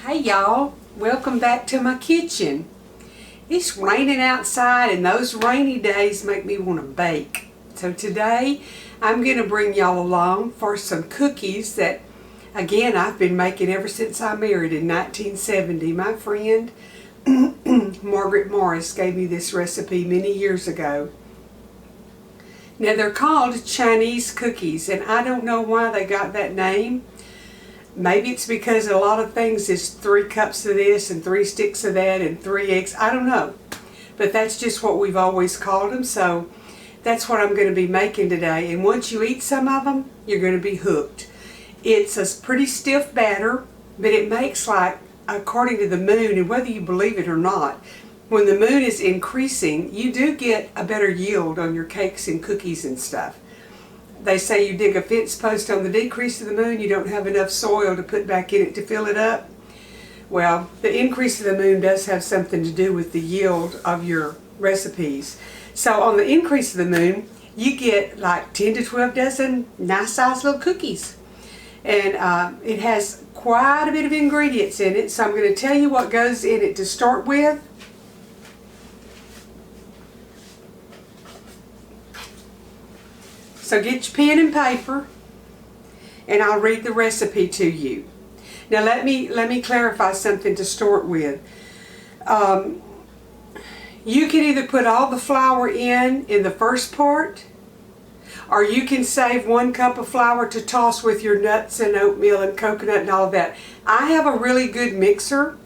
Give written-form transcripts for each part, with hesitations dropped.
Hey y'all, welcome back to my kitchen. It's raining outside and those rainy days make me want to bake. So today I'm going to bring y'all along for some cookies that, again, I've been making ever since I married in 1970. My friend Margaret Morris gave me this recipe many years ago. Now they're called Chinese cookies, and I don't know why they got that name. Maybe it's because a lot of things is 3 cups of this and 3 sticks of that and 3 eggs. I don't know. But that's just what we've always called them. So that's what I'm going to be making today. And once you eat some of them, you're going to be hooked. It's a pretty stiff batter, but it makes, like, according to the moon, and whether you believe it or not, when the moon is increasing, you do get a better yield on your cakes and cookies and stuff. They say you dig a fence post on the decrease of the moon, you don't have enough soil to put back in it to fill it up. Well, the increase of the moon does have something to do with the yield of your recipes. So on the increase of the moon, you get like 10 to 12 dozen nice sized little cookies. And it has quite a bit of ingredients in it, so I'm going to tell you what goes in it to start with. So get your pen and paper, and I'll read the recipe to you. Now let me clarify something to start with. You can either put all the flour in the first part, or you can save 1 cup of flour to toss with your nuts and oatmeal and coconut and all of that. I have a really good mixer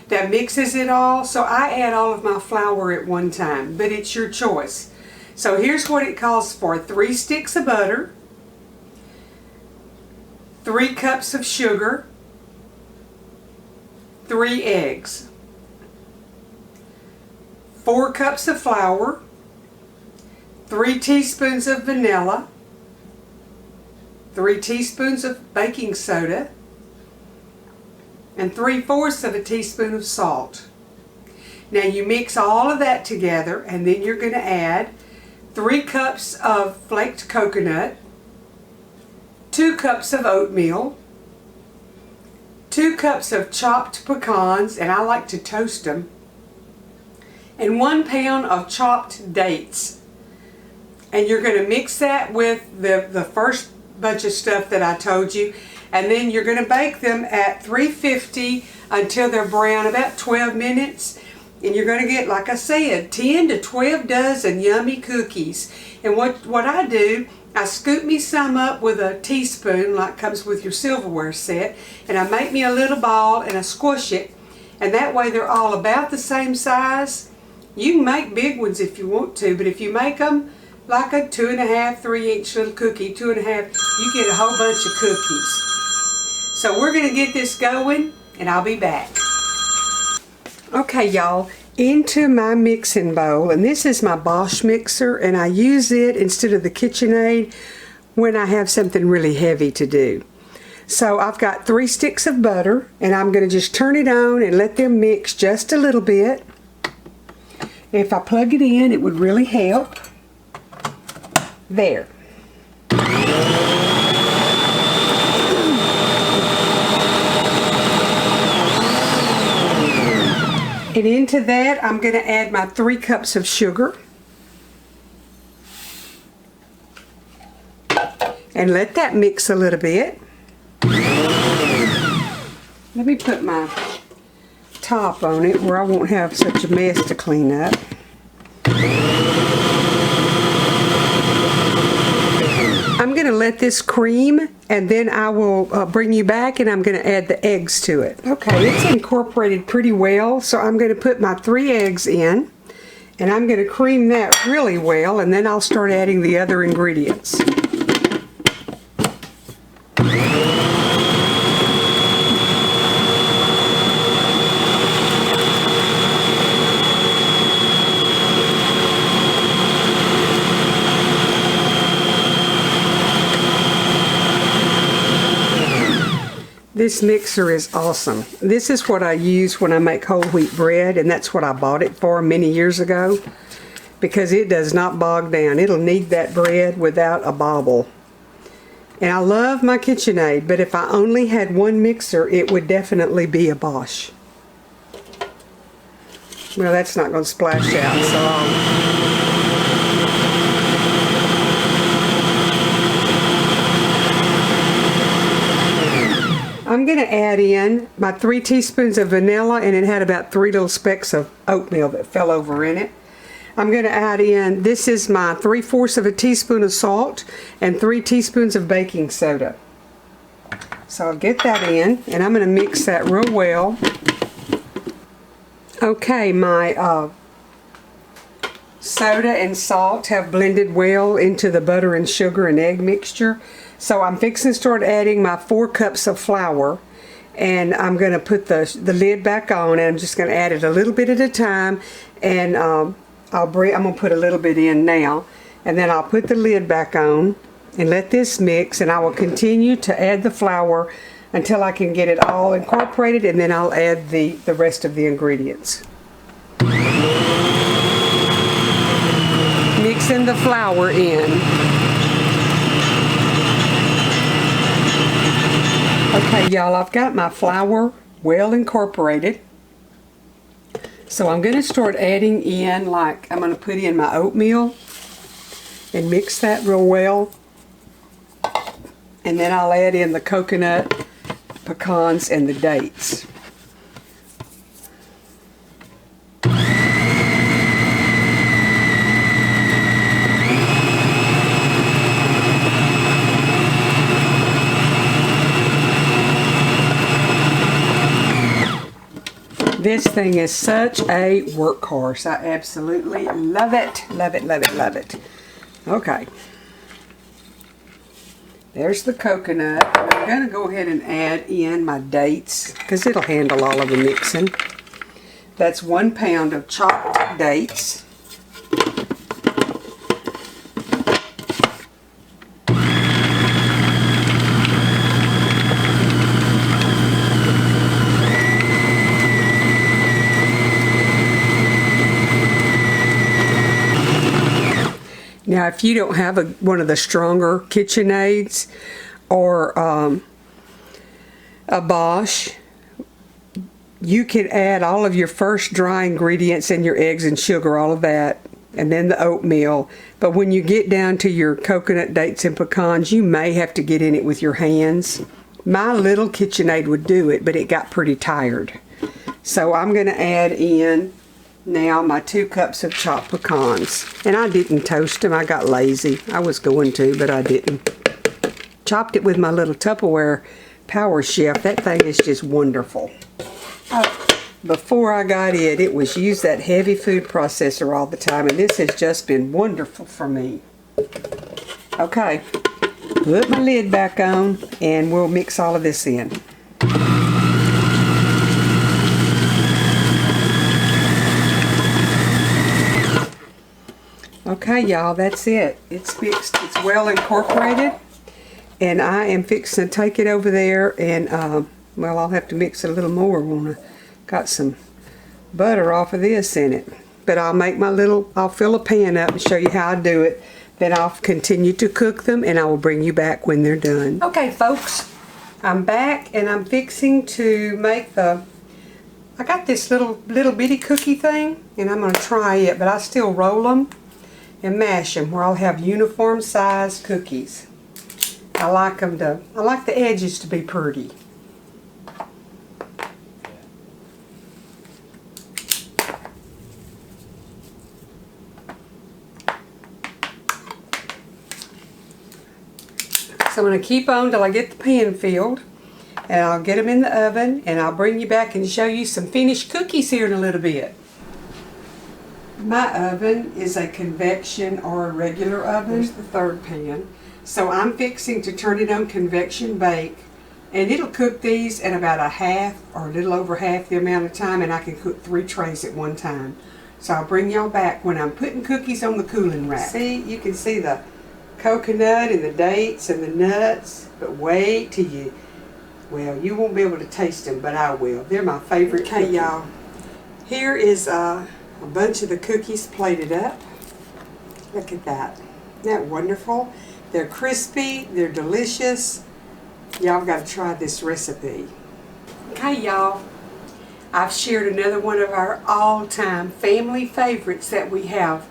that mixes it all, so I add all of my flour at one time, but it's your choice. So here's what it calls for: 3 sticks of butter, 3 cups of sugar, 3 eggs, 4 cups of flour, 3 teaspoons of vanilla, 3 teaspoons of baking soda, and 3/4 of a teaspoon of salt. Now you mix all of that together, and then you're going to add 3 cups of flaked coconut, 2 cups of oatmeal, 2 cups of chopped pecans, and I like to toast them, and 1 pound of chopped dates. And you're going to mix that with the first bunch of stuff that I told you, and then you're going to bake them at 350 until they're brown, about 12 minutes. And you're going to get, like I said, 10 to 12 dozen yummy cookies. And what I do, I scoop me some up with a teaspoon, like comes with your silverware set, and I make me a little ball and I squish it. And that way they're all about the same size. You can make big ones if you want to, but if you make them like a 2.5, 3-inch little cookie, 2.5, you get a whole bunch of cookies. So we're going to get this going, and I'll be back. Okay y'all, into my mixing bowl, and this is my Bosch mixer, and I use it instead of the KitchenAid when I have something really heavy to do. So I've got 3 sticks of butter, and I'm going to just turn it on and let them mix just a little bit. If I plug it in, it would really help. There. And into that, I'm going to add my 3 cups of sugar. And let that mix a little bit. Let me put my top on it where I won't have such a mess to clean up. I'm going to let this cream, and then I will bring you back, and I'm going to add the eggs to it. Okay, it's incorporated pretty well, so I'm going to put my 3 eggs in, and I'm going to cream that really well, and then I'll start adding the other ingredients. This mixer is awesome. This is what I use when I make whole wheat bread, and that's what I bought it for many years ago, because it does not bog down. It'll knead that bread without a bobble. And I love my KitchenAid, but if I only had one mixer, it would definitely be a Bosch. Well, that's not going to splash out, so I'm going to add in my 3 teaspoons of vanilla, and it had about 3 little specks of oatmeal that fell over in it. I'm going to add in, this is my 3/4 of a teaspoon of salt and 3 teaspoons of baking soda. So I'll get that in, and I'm going to mix that real well. Okay, my soda and salt have blended well into the butter and sugar and egg mixture. So I'm fixing to start adding my 4 cups of flour, and I'm going to put the lid back on, and I'm just going to add it a little bit at a time, and I'm going to put a little bit in now, and then I'll put the lid back on and let this mix, and I will continue to add the flour until I can get it all incorporated, and then I'll add the rest of the ingredients. Mixing the flour in. Okay, y'all, I've got my flour well incorporated. So I'm going to start adding in, like, I'm going to put in my oatmeal and mix that real well. And then I'll add in the coconut, pecans, and the dates. This thing is such a workhorse. I absolutely love it. Love it, love it, love it. Okay. There's the coconut. I'm going to go ahead and add in my dates because it'll handle all of the mixing. That's 1 pound of chopped dates. Now, if you don't have one of the stronger KitchenAids or a Bosch, you can add all of your first dry ingredients and your eggs and sugar, all of that, and then the oatmeal. But when you get down to your coconut, dates, and pecans, you may have to get in it with your hands. My little KitchenAid would do it, but it got pretty tired. So I'm going to add in now my 2 cups of chopped pecans. And I didn't toast them. I got lazy. I was going to, but I didn't. Chopped it with my little Tupperware Power Chef. That thing is just wonderful. Before I got it, it was use that heavy food processor all the time, and this has just been wonderful for me. Okay, put my lid back on, and we'll mix all of this in. Okay, y'all, that's it. It's mixed. It's well incorporated. And I am fixing to take it over there and, well, I'll have to mix it a little more when I got some butter off of this in it. But I'll make I'll fill a pan up and show you how I do it. Then I'll continue to cook them, and I will bring you back when they're done. Okay, folks, I'm back, and I'm fixing to make I got this little bitty cookie thing, and I'm going to try it, but I still roll them and mash them where I'll have uniform size cookies. I like the edges to be pretty. So I'm going to keep on till I get the pan filled, and I'll get them in the oven, and I'll bring you back and show you some finished cookies here in a little bit. My oven is a convection or a regular oven. There's the third pan. So I'm fixing to turn it on convection bake, and it'll cook these in about a half or a little over half the amount of time, and I can cook 3 trays at one time. So I'll bring y'all back when I'm putting cookies on the cooling rack. See, you can see the coconut and the dates and the nuts, but wait till you won't be able to taste them, but I will. They're my favorite. Okay, y'all, here is a bunch of the cookies plated up. Look at that. Isn't that wonderful? They're crispy, they're delicious. Y'all got to try this recipe. Okay, y'all. I've shared another one of our all-time family favorites that we have.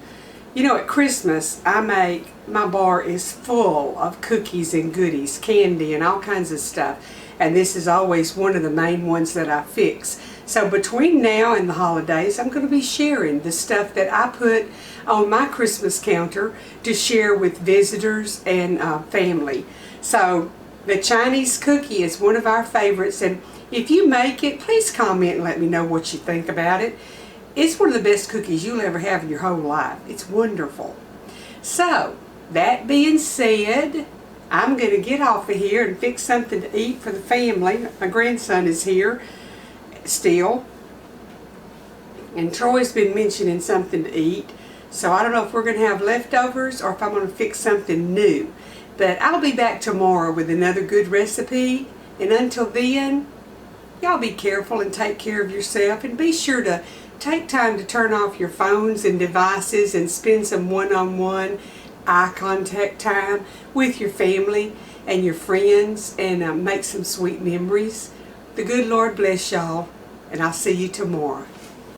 You know, at Christmas, my bar is full of cookies and goodies, candy and all kinds of stuff. And this is always one of the main ones that I fix. So between now and the holidays, I'm going to be sharing the stuff that I put on my Christmas counter to share with visitors and family. So the Chinese cookie is one of our favorites, and if you make it, please comment and let me know what you think about it. It's one of the best cookies you'll ever have in your whole life. It's wonderful. So, that being said, I'm going to get off of here and fix something to eat for the family. My grandson is here still. And Troy's been mentioning something to eat. So I don't know if we're going to have leftovers or if I'm going to fix something new. But I'll be back tomorrow with another good recipe. And until then, y'all be careful and take care of yourself. And be sure to take time to turn off your phones and devices and spend some one-on-one eye contact time with your family and your friends, and make some sweet memories. The good Lord bless y'all, and I'll see you tomorrow.